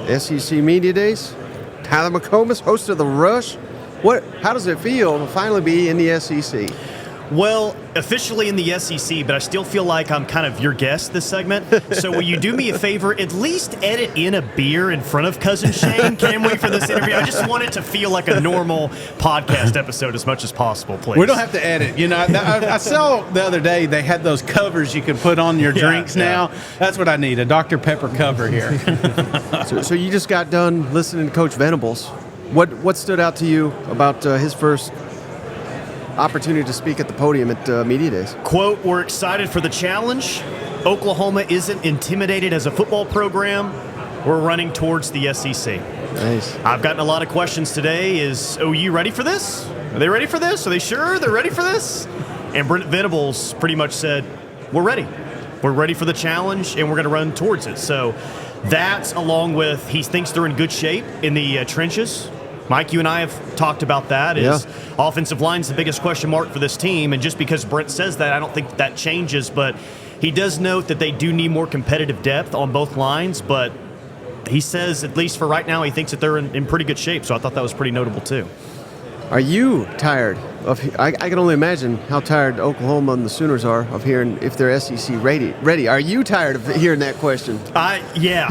SEC Media Days. Tyler McComas, host of The Rush. How does it feel to finally be in the SEC? Well, officially in the SEC, but I still feel like I'm kind of your guest this segment. So will you do me a favor, at least edit in a beer in front of Cousin Shane, can we, for this interview? I just want it to feel like a normal podcast episode as much as possible, please. We don't have to edit. You know, I saw the other day they had those covers you can put on your drinks now. That's what I need, a Dr. Pepper cover here. So you just got done listening to Coach Venables. What stood out to you about his first opportunity to speak at the podium at Media Days? Quote, "We're excited for the challenge. Oklahoma isn't intimidated as a football program. We're running towards the SEC." Nice. I've gotten a lot of questions today. Is OU ready for this? Are they ready for this? Are they sure they're ready for this? And Brent Venables pretty much said, we're ready. We're ready for the challenge, and we're going to run towards it. So that's along with he thinks they're in good shape in the trenches. Mike, you and I have talked about that. Offensive line's the biggest question mark for this team, and just because Brent says that, I don't think that changes, but he does note that they do need more competitive depth on both lines, but he says, at least for right now, he thinks that they're in pretty good shape, so I thought that was pretty notable too. Are you tired of? I can only imagine how tired Oklahoma and the Sooners are of hearing if they're SEC ready. Are you tired of hearing that question? Yeah.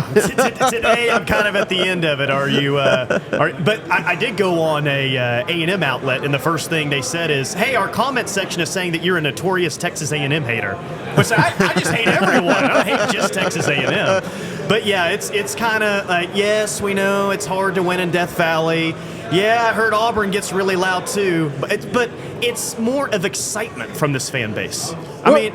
Today I'm kind of at the end of it. Are you? But I did go on a A&M outlet, and the first thing they said is, "Hey, our comment section is saying that you're a notorious Texas A&M hater." Which I just hate everyone. I don't hate just Texas A&M. But yeah, it's kind of like, yes, we know it's hard to win in Death Valley. Yeah, I heard Auburn gets really loud too, but it's more of excitement from this fan base. I mean,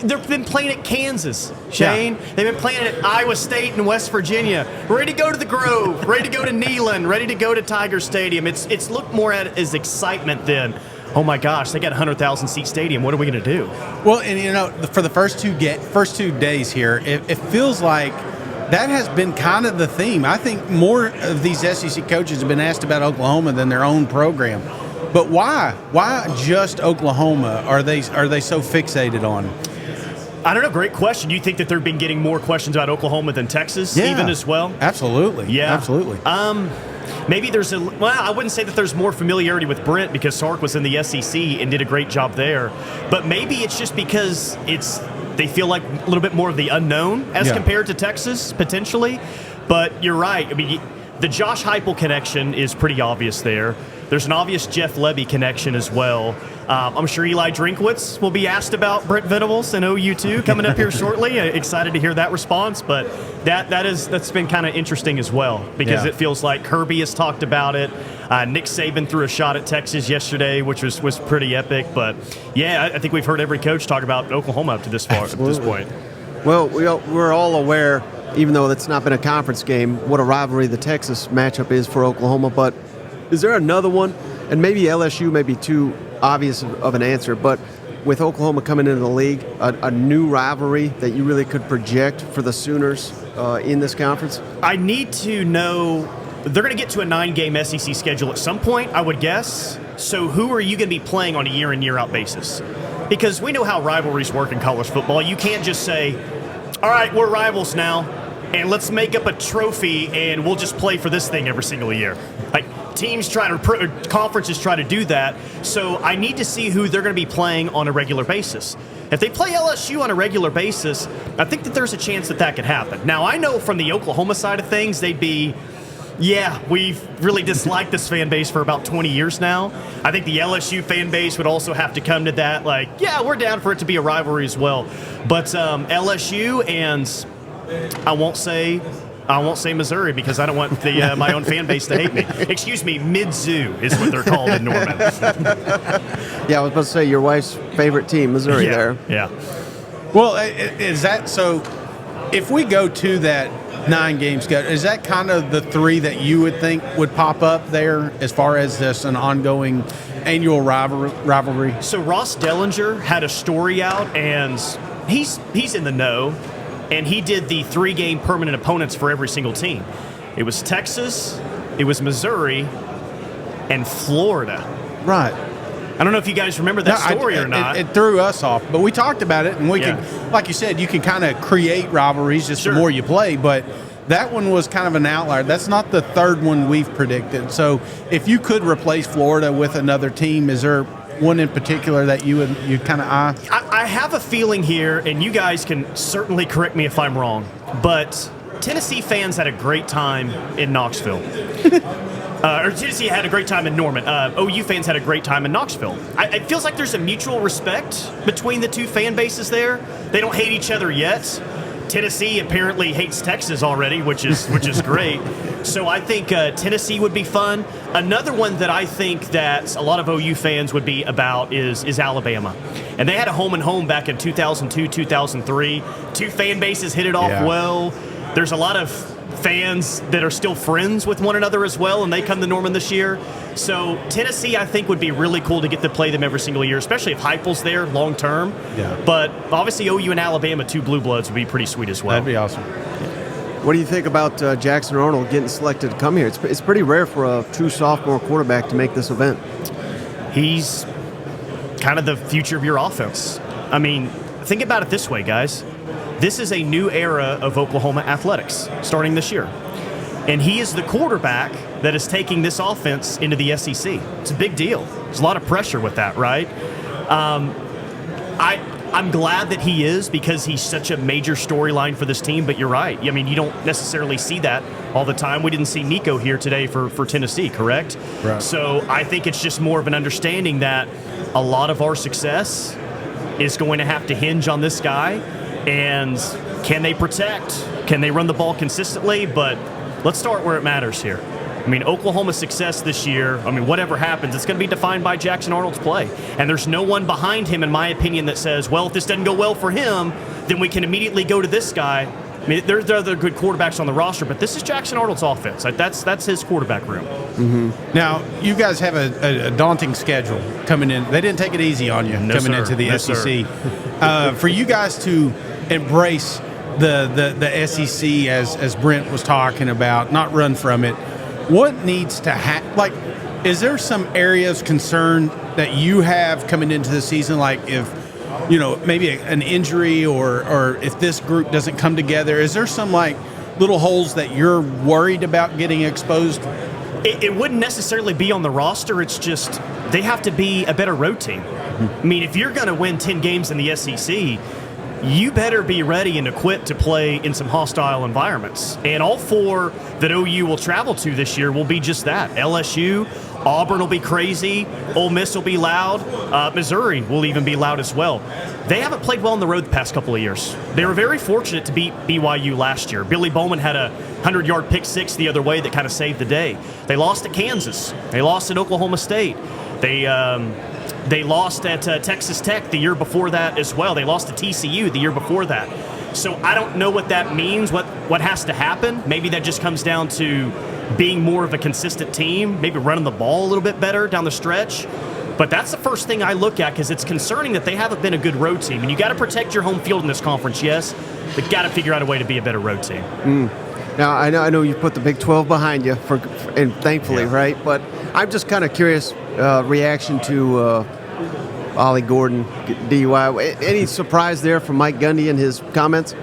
they've been playing at Kansas, Shane. Yeah. They've been playing at Iowa State and West Virginia. Ready to go to the Grove, ready to go to Neyland, ready to go to Tiger Stadium. It's looked more at it as excitement than, oh my gosh, they got a 100,000 seat stadium. What are we going to do? Well, and you know, for the first two days here, it feels like that has been kind of the theme. I think more of these SEC coaches have been asked about Oklahoma than their own program. But why? Why just Oklahoma are they so fixated on? I don't know. Great question. Do you think that they've been getting more questions about Oklahoma than Texas even as well? Absolutely. Yeah. Absolutely. Maybe I wouldn't say that there's more familiarity with Brent because Sark was in the SEC and did a great job there. But maybe it's just because they feel like a little bit more of the unknown as compared to Texas, potentially. But you're right. I mean, the Josh Heupel connection is pretty obvious there. There's an obvious Jeff Lebby connection as well. I'm sure Eli Drinkwitz will be asked about Brent Venables and OU too coming up here shortly. Excited to hear that response, but that's been kind of interesting as well because it feels like Kirby has talked about it. Nick Saban threw a shot at Texas yesterday, which was pretty epic. But yeah, I think we've heard every coach talk about Oklahoma up to this point. Well, we're all aware, even though it's not been a conference game, what a rivalry the Texas matchup is for Oklahoma. But is there another one? And maybe LSU may be too obvious of an answer, but with Oklahoma coming into the league, a new rivalry that you really could project for the Sooners in this conference? I need to know. They're going to get to a 9-game SEC schedule at some point, I would guess. So who are you going to be playing on a year in, year out basis? Because we know how rivalries work in college football. You can't just say, all right, we're rivals now, and let's make up a trophy, and we'll just play for this thing every single year. Like, conferences try to do that, so I need to see who they're going to be playing on a regular basis. If they play LSU on a regular basis, I think that there's a chance that could happen. Now, I know from the Oklahoma side of things, they'd be, we've really disliked this fan base for about 20 years now. I think the LSU fan base would also have to come to that, like, we're down for it to be a rivalry as well. But LSU and I won't say Missouri because I don't want my own fan base to hate me. Excuse me, Mizzou is what they're called in Norman. Yeah, I was about to say your wife's favorite team, Missouri. There. Yeah. Well, is that so? If we go to that 9-game schedule, is that kind of the three that you would think would pop up there as far as this an ongoing annual rivalry? So Ross Dellinger had a story out, and he's in the know. And he did the 3-game permanent opponents for every single team. It was Texas, it was Missouri, and Florida. Right. I don't know if you guys remember that story or not. It threw us off, but we talked about it, and we can, like you said, you can kind of create rivalries just the more you play. But that one was kind of an outlier. That's not the third one we've predicted. So if you could replace Florida with another team, is there one in particular that you kind of eye? I have a feeling here, and you guys can certainly correct me if I'm wrong, but Tennessee fans had a great time in Knoxville. Or Tennessee had a great time in Norman. OU fans had a great time in Knoxville. It feels like there's a mutual respect between the two fan bases there. They don't hate each other yet. Tennessee apparently hates Texas already, which is great. So I think Tennessee would be fun. Another one that I think that a lot of OU fans would be about is Alabama. And they had a home and home back in 2002, 2003. Two fan bases hit it off well. There's a lot of fans that are still friends with one another as well, and they come to Norman this year. So Tennessee, I think, would be really cool to get to play them every single year, especially if Heupel's there long term. Yeah. But obviously OU and Alabama, two blue bloods, would be pretty sweet as well. That'd be awesome. What do you think about Jackson Arnold getting selected to come here? It's pretty rare for a true sophomore quarterback to make this event. He's kind of the future of your offense. I mean, think about it this way, guys. This is a new era of Oklahoma athletics starting this year. And he is the quarterback that is taking this offense into the SEC. It's a big deal. There's a lot of pressure with that, right? I'm glad that he is, because he's such a major storyline for this team, but you're right. I mean, you don't necessarily see that all the time. We didn't see Nico here today for Tennessee, correct? Right. So I think it's just more of an understanding that a lot of our success is going to have to hinge on this guy. And can they protect? Can they run the ball consistently? But let's start where it matters here. I mean, Oklahoma's success this year, I mean, whatever happens, it's going to be defined by Jackson Arnold's play. And there's no one behind him, in my opinion, that says, well, if this doesn't go well for him, then we can immediately go to this guy. I mean, there's other good quarterbacks on the roster, but this is Jackson Arnold's offense. That's his quarterback room. Mm-hmm. Now, you guys have a daunting schedule coming in. They didn't take it easy on you coming into the SEC. For you guys to embrace the SEC, as Brent was talking about, not run from it, what needs to happen? Like, is there some areas of concern that you have coming into the season, like if, maybe an injury or if this group doesn't come together? Is there some, like, little holes that you're worried about getting exposed? It wouldn't necessarily be on the roster. It's just they have to be a better road team. I mean, if you're going to win 10 games in the SEC, you better be ready and equipped to play in some hostile environments. And all four that OU will travel to this year will be just that. LSU, Auburn will be crazy, Ole Miss will be loud, Missouri will even be loud as well. They haven't played well on the road the past couple of years. They were very fortunate to beat BYU last year. Billy Bowman had a 100-yard pick six the other way that kind of saved the day. They lost at Kansas. They lost at Oklahoma State. They lost at Texas Tech the year before that as well. They lost to TCU the year before that. So I don't know what that means, what has to happen. Maybe that just comes down to being more of a consistent team, maybe running the ball a little bit better down the stretch. But that's the first thing I look at, because it's concerning that they haven't been a good road team. And you got to protect your home field in this conference, yes, but got to figure out a way to be a better road team. Now, I know you put the Big 12 behind you, and thankfully, right? But I'm just kind of curious, reaction to Ollie Gordon DUI. Any surprise there from Mike Gundy and his comments?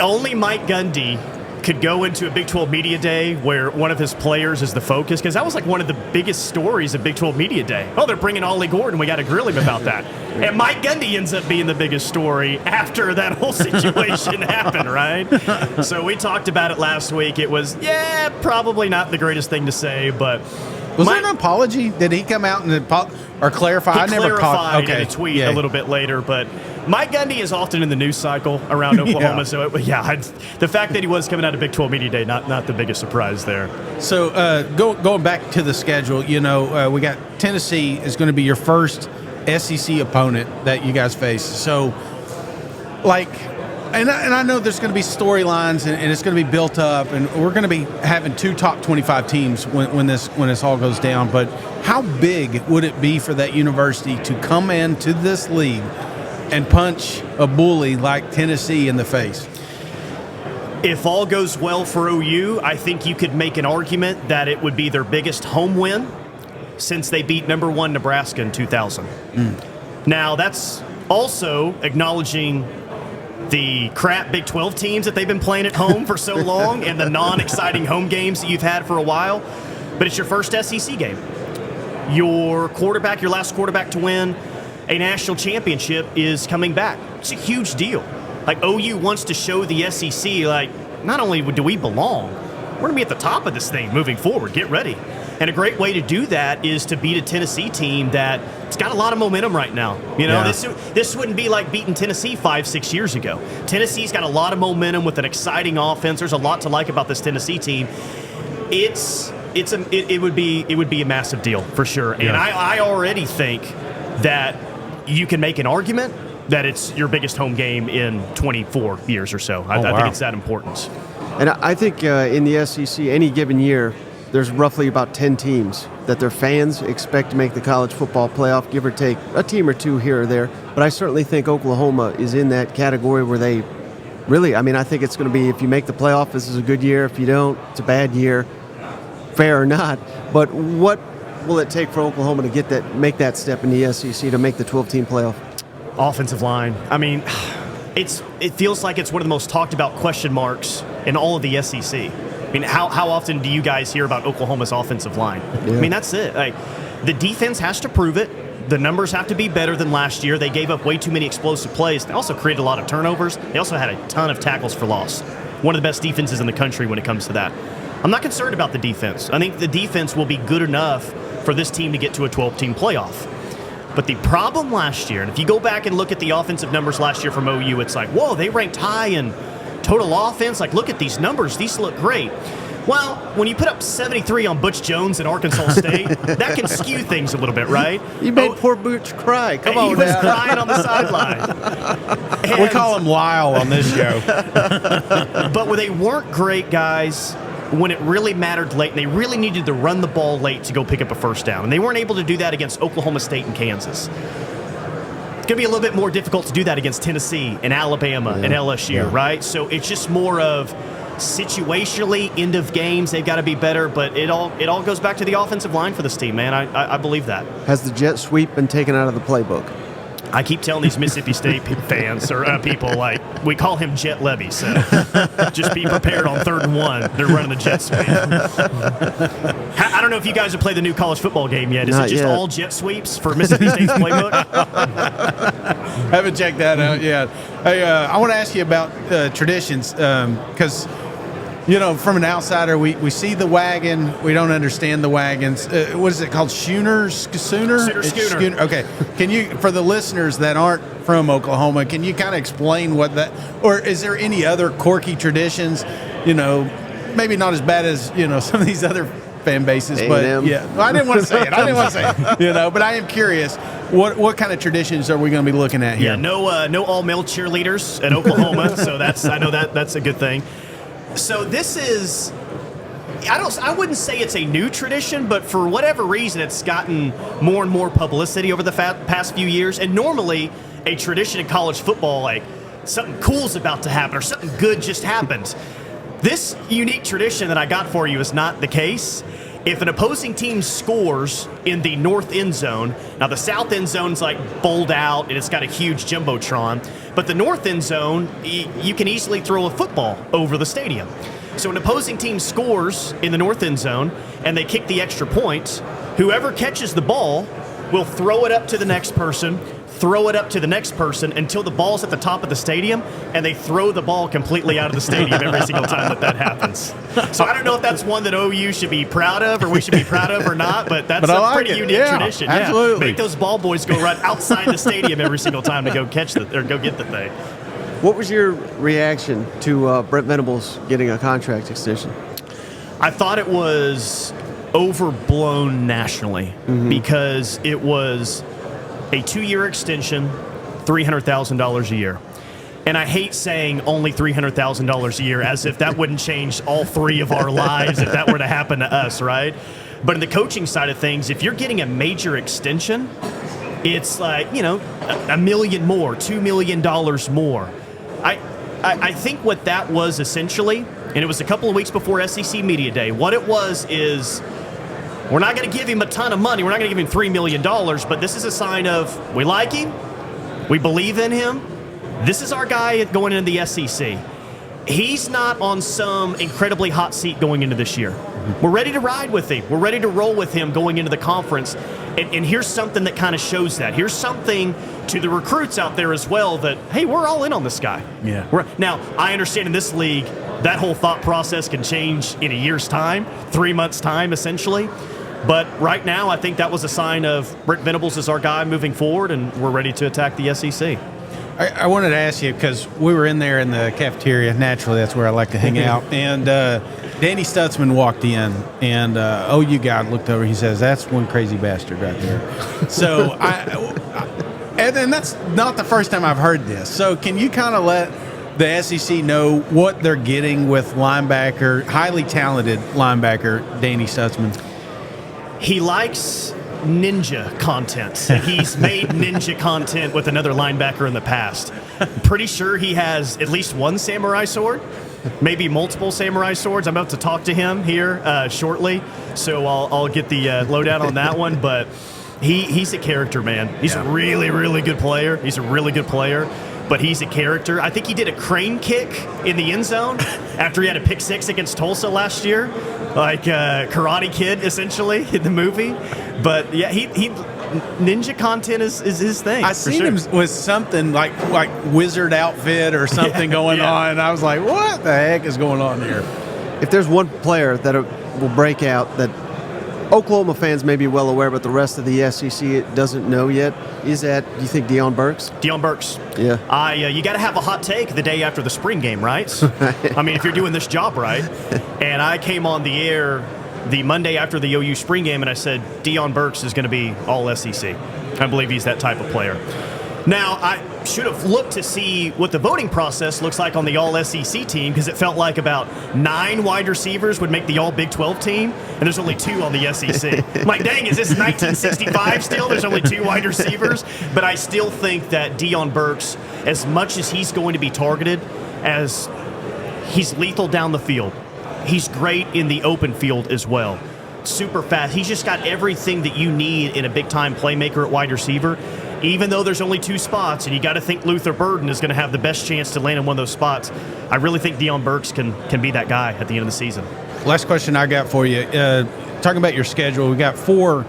Only Mike Gundy could go into a Big 12 Media Day where one of his players is the focus, because that was like one of the biggest stories of Big 12 Media Day. Oh, they're bringing Ollie Gordon. We got to grill him about that. And Mike Gundy ends up being the biggest story after that whole situation happened, right? So we talked about it last week. It was, probably not the greatest thing to say, but... Was there an apology? Did he come out and clarify? He clarified in a tweet a little bit later, but Mike Gundy is often in the news cycle around Oklahoma, so the fact that he was coming out of Big 12 Media Day, not the biggest surprise there. So going back to the schedule, we got Tennessee is going to be your first SEC opponent that you guys face. So, and I know there's going to be storylines and it's going to be built up, and we're going to be having two top 25 teams when this all goes down. But how big would it be for that university to come into this league and punch a bully like Tennessee in the face? If all goes well for OU, I think you could make an argument that it would be their biggest home win since they beat number 1 Nebraska in 2000. Now, that's also acknowledging the crap Big 12 teams that they've been playing at home for so long and the non-exciting home games that you've had for a while. But it's your first SEC game. Your last quarterback to win a national championship is coming back. It's a huge deal. Like, OU wants to show the SEC, like, not only do we belong, we're going to be at the top of this thing moving forward. Get ready. And a great way to do that is to beat a Tennessee team that's got a lot of momentum right now. You know, this wouldn't be like beating Tennessee 5-6 years ago. Tennessee's got a lot of momentum with an exciting offense. There's a lot to like about this Tennessee team. It would be a massive deal for sure. And I already think that you can make an argument that it's your biggest home game in 24 years or so. I think it's that important. And I think in the SEC, any given year, there's roughly about 10 teams that their fans expect to make the college football playoff, give or take a team or two here or there. But I certainly think Oklahoma is in that category where they really, I think it's going to be, if you make the playoff, this is a good year. If you don't, it's a bad year, fair or not. But what will it take for Oklahoma to make that step in the SEC to make the 12-team playoff? Offensive line. It feels like it's one of the most talked about question marks in all of the SEC. How often do you guys hear about Oklahoma's offensive line? Yeah. That's it. The defense has to prove it. The numbers have to be better than last year. They gave up way too many explosive plays. They also created a lot of turnovers. They also had a ton of tackles for loss. One of the best defenses in the country when it comes to that. I'm not concerned about the defense. I think the defense will be good enough for this team to get to a 12-team playoff. But the problem last year, and if you go back and look at the offensive numbers last year from OU, it's like, whoa, they ranked high in total offense. Like, look at these numbers. These look great. Well, when you put up 73 on Butch Jones at Arkansas State, that can skew things a little bit, right? You made poor Butch cry. Come on, he was crying on the sideline. We call him Lyle on this show. But they weren't great, guys, when it really mattered late, and they really needed to run the ball late to go pick up a first down. And they weren't able to do that against Oklahoma State and Kansas. It's going to be a little bit more difficult to do that against Tennessee and Alabama and LSU, right? So it's just more of situationally, end of games, they've got to be better. But it all goes back to the offensive line for this team, man. I believe that. Has the jet sweep been taken out of the playbook? I keep telling these Mississippi State fans or people, like, we call him Jet Levy, so just be prepared on 3rd and 1. They're running the jet sweep. I don't know if you guys have played the new college football game yet. Is it just all jet sweeps for Mississippi State's playbook? Haven't checked that out yet. Hey, I want to ask you about traditions because, from an outsider, we see the wagon. We don't understand the wagons. What is it called? Schooner? Schooner. Okay. Can you, for the listeners that aren't from Oklahoma, can you kind of explain what that, or is there any other quirky traditions, maybe not as bad as, some of these other fan bases, but well, I didn't want to say it. But I am curious. What kind of traditions are we going to be looking at here? Yeah, no all-male cheerleaders at Oklahoma, so I know that's a good thing. So this is, I wouldn't say it's a new tradition, but for whatever reason, it's gotten more and more publicity over the past few years. And normally, a tradition in college football, like something cool's about to happen or something good just happened. This unique tradition that I got for you is not the case. If an opposing team scores in the north end zone, now the south end zone's like bowled out and it's got a huge jumbotron, but the north end zone, you can easily throw a football over the stadium. So an opposing team scores in the north end zone and they kick the extra point, whoever catches the ball will throw it up to the next person, throw it up to the next person until the ball's at the top of the stadium, and they throw the ball completely out of the stadium every single time that happens. So I don't know if that's one that OU should be proud of or we should be proud of or not, but that's a pretty unique tradition. Absolutely. Make those ball boys go right outside the stadium every single time to go go get the thing. What was your reaction to Brent Venables getting a contract extension? I thought it was overblown nationally because it was a 2-year extension, $300,000 a year. And I hate saying only $300,000 a year as if that wouldn't change all 3 of our lives if that were to happen to us, right? But in the coaching side of things, if you're getting a major extension, it's like, $1 million more, $2 million more. I think what that was essentially, and it was a couple of weeks before SEC Media Day, what it was is, we're not going to give him a ton of money. We're not going to give him $3 million, but this is a sign of we like him, we believe in him, this is our guy going into the SEC. He's not on some incredibly hot seat going into this year. We're ready to ride with him. We're ready to roll with him going into the conference. And here's something that kind of shows that. Here's something to the recruits out there as well that, hey, we're all in on this guy. Yeah. Now, I understand in this league, that whole thought process can change in a year's time, 3 months' time, essentially. But right now, I think that was a sign of Rick Venables is our guy moving forward, and we're ready to attack the SEC. I wanted to ask you, because we were in there in the cafeteria. Naturally, that's where I like to hang out. And Danny Stutzman walked in, and OU guy looked over. He says, "That's one crazy bastard right there." So, and that's not the first time I've heard this. So, can you kind of let the SEC know what they're getting with linebacker, highly talented linebacker Danny Stutzman? He likes ninja content. He's made ninja content with another linebacker in the past. I'm pretty sure he has at least one samurai sword, maybe multiple samurai swords. I'm about to talk to him here shortly, so I'll get the lowdown on that one. But he's a character, man. He's a really, really good player. He's a really good player, but he's a character. I think he did a crane kick in the end zone after he had a pick six against Tulsa last year, like Karate Kid, essentially, in the movie. But yeah, he ninja content is his thing. I seen him with something like wizard outfit or something going on. I was like, what the heck is going on here? If there's one player that will break out that Oklahoma fans may be well aware, but the rest of the SEC doesn't know yet, is that, do you think, Deion Burks? Deion Burks. Yeah. You got to have a hot take the day after the spring game, right? I mean, if you're doing this job right. And I came on the air the Monday after the OU spring game, and I said, Deion Burks is going to be all SEC. I believe he's that type of player. Now, I should have looked to see what the voting process looks like on the all-SEC team, because it felt like about 9 wide receivers would make the all-Big 12 team, and there's only 2 on the SEC. I'm like, dang, is this 1965 still? There's only 2 wide receivers? But I still think that Deion Burks, as much as he's going to be targeted, as he's lethal down the field, he's great in the open field as well. Super fast. He's just got everything that you need in a big-time playmaker at wide receiver. Even though there's only 2 spots, and you got to think Luther Burden is going to have the best chance to land in one of those spots, I really think Deion Burks can be that guy at the end of the season. Last question I got for you. Talking about your schedule, we got 4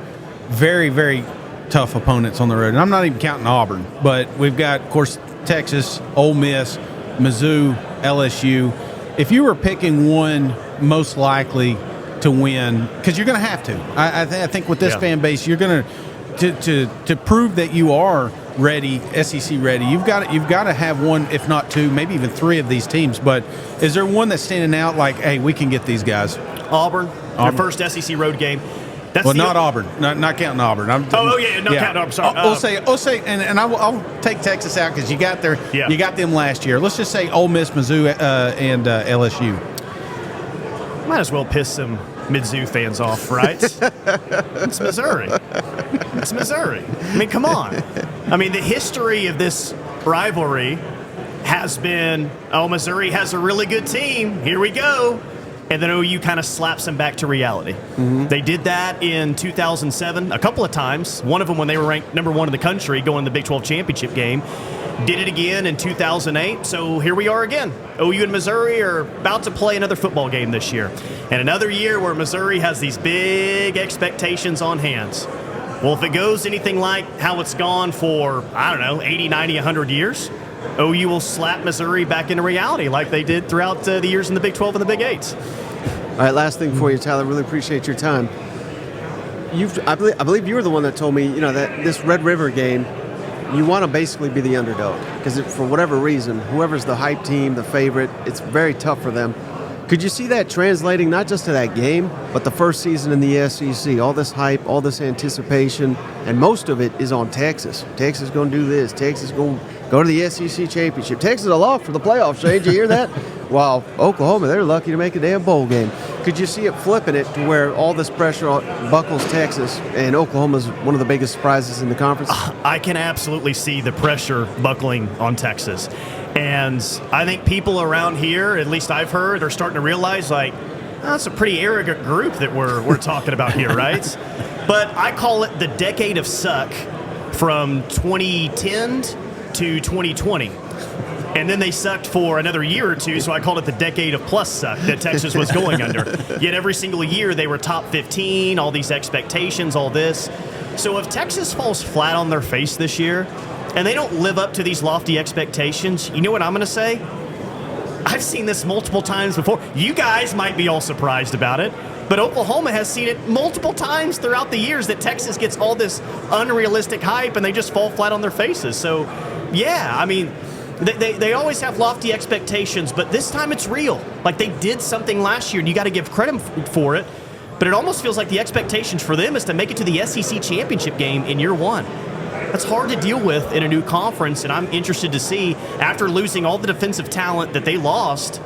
very, very tough opponents on the road. And I'm not even counting Auburn, but we've got, of course, Texas, Ole Miss, Mizzou, LSU. If you were picking one most likely to win, because you're going to have to. I think with this fan base, you're going to prove that you are ready, SEC ready. You've got to have one, if not 2, maybe even 3 of these teams. But is there one that's standing out like, hey, we can get these guys? Auburn. Their first SEC road game. That's not Auburn. Not counting Auburn. Not counting Auburn. Sorry. We'll say, and I'll take Texas out because you got you got them last year. Let's just say Ole Miss, Mizzou, and LSU. Might as well piss some Mizzou fans off, right? It's Missouri. It's Missouri. I mean, come on. I mean, the history of this rivalry has been, Missouri has a really good team. Here we go. And then OU kind of slaps them back to reality. Mm-hmm. They did that in 2007 a couple of times. One of them when they were ranked number 1 in the country going to the Big 12 championship game. Did it again in 2008. So here we are again. OU and Missouri are about to play another football game this year. And another year where Missouri has these big expectations on hands. Well, if it goes anything like how it's gone for, 80, 90, 100 years, OU will slap Missouri back into reality like they did throughout the years in the Big 12 and the Big 8s. All right, last thing for you, Tyler. Really appreciate your time. I believe you were the one that told me, that this Red River game, you want to basically be the underdog because for whatever reason, whoever's the hype team, the favorite, it's very tough for them. Could you see that translating not just to that game, but the first season in the SEC? All this hype, all this anticipation, and most of it is on Texas. Texas is going to do this. Texas is going to go to the SEC championship. Texas is a lock for the playoffs, Shane. Did you hear that? While Oklahoma, they're lucky to make a damn bowl game. Could you see it flipping it to where all this pressure buckles Texas and Oklahoma's one of the biggest surprises in the conference? I can absolutely see the pressure buckling on Texas. And I think people around here, at least I've heard, are starting to realize, that's a pretty arrogant group that we're talking about here, right? But I call it the decade of suck from 2010 to 2020. And then they sucked for another year or two, so I called it the decade of plus suck that Texas was going under. Yet every single year they were top 15, all these expectations, all this. So if Texas falls flat on their face this year and they don't live up to these lofty expectations, you know what I'm going to say? I've seen this multiple times before. You guys might be all surprised about it, but Oklahoma has seen it multiple times throughout the years that Texas gets all this unrealistic hype and they just fall flat on their faces. So, yeah, I mean, they always have lofty expectations, but this time it's real. Like, they did something last year, and you got to give credit for it, but it almost feels like the expectations for them is to make it to the SEC championship game in year one. That's hard to deal with in a new conference, and I'm interested to see, after losing all the defensive talent that they lost,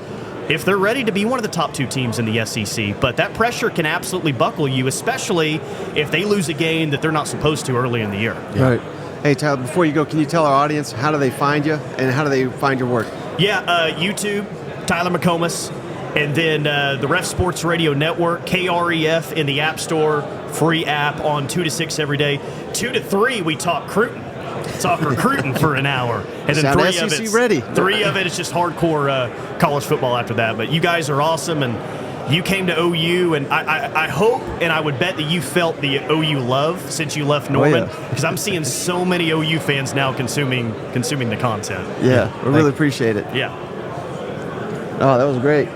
if they're ready to be one of the top 2 teams in the SEC. But that pressure can absolutely buckle you, especially if they lose a game that they're not supposed to early in the year. Yeah. Right. Hey, Tyler, before you go, can you tell our audience how do they find you and how do they find your work? Yeah, YouTube, Tyler McComas, and then the Ref Sports Radio Network, KREF in the App Store, free app on 2 to 6 every day. 2 to 3, we talk recruiting for an hour. And then Sound SEC ready. 3 of it is just hardcore college football after that. But you guys are awesome, and you came to OU, and I hope and I would bet that you felt the OU love since you left Norman, because I'm seeing so many OU fans now consuming the content. Yeah, we really appreciate it. Yeah. Oh, that was great.